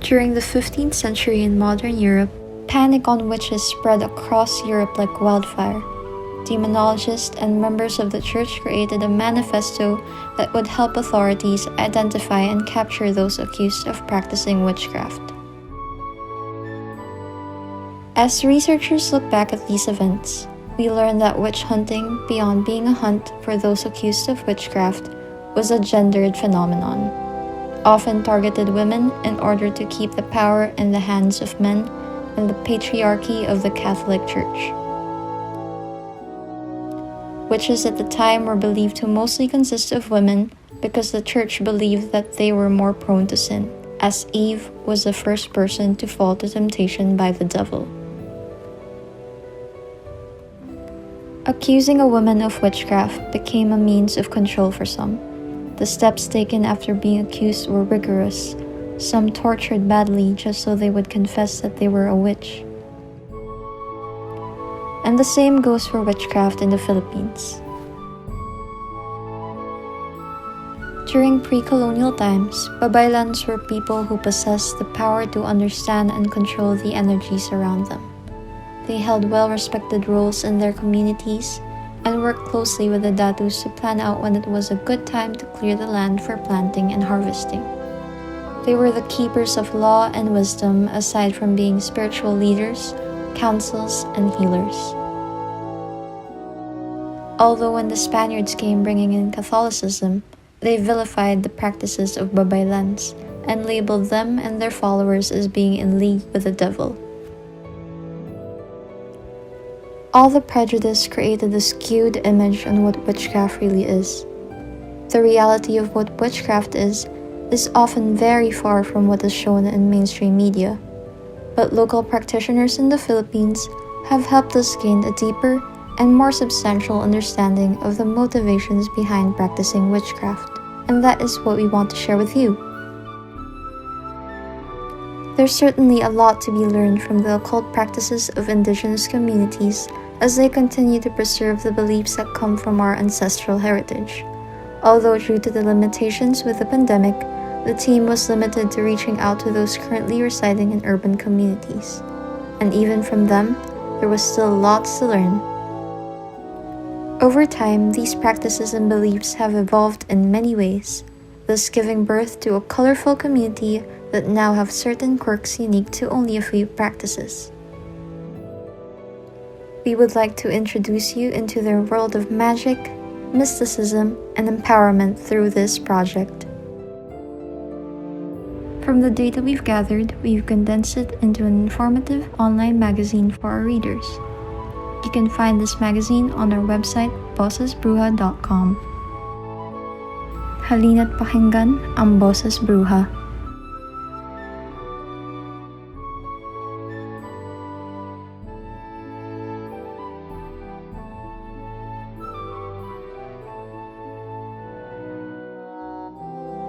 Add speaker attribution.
Speaker 1: During the 15th century in modern Europe, panic on witches spread across Europe like wildfire. Demonologists and members of the church created a manifesto that would help authorities identify and capture those accused of practicing witchcraft. As researchers look back at these events, we learn that witch hunting, beyond being a hunt for those accused of witchcraft, was a gendered phenomenon, often targeted women in order to keep the power in the hands of men and the patriarchy of the Catholic Church. Witches at the time were believed to mostly consist of women because the church believed that they were more prone to sin, as Eve was the first person to fall to temptation by the devil. Accusing a woman of witchcraft became a means of control for some. The steps taken after being accused were rigorous, some tortured badly just so they would confess that they were a witch. And the same goes for witchcraft in the Philippines. During pre-colonial times, babaylans were people who possessed the power to understand and control the energies around them. They held well-respected roles in their communities and worked closely with the datus to plan out when it was a good time to clear the land for planting and harvesting. They were the keepers of law and wisdom aside from being spiritual leaders, councils, and healers. Although when the Spaniards came bringing in Catholicism, they vilified the practices of babaylans and labeled them and their followers as being in league with the devil. All the prejudice created a skewed image on what witchcraft really is. The reality of what witchcraft is often very far from what is shown in mainstream media, but local practitioners in the Philippines have helped us gain a deeper and more substantial understanding of the motivations behind practicing witchcraft, and that is what we want to share with you. There's certainly a lot to be learned from the occult practices of indigenous communities as they continue to preserve the beliefs that come from our ancestral heritage. Although due to the limitations with the pandemic, the team was limited to reaching out to those currently residing in urban communities. And even from them, there was still lots to learn. Over time, these practices and beliefs have evolved in many ways, thus giving birth to a colorful community that now have certain quirks unique to only a few practices. We would like to introduce you into their world of magic, mysticism, and empowerment through this project. From the data we've gathered, we've condensed it into an informative online magazine for our readers. You can find this magazine on our website, bosesbruha.com. Halina't pakinggan ang Boses Bruha.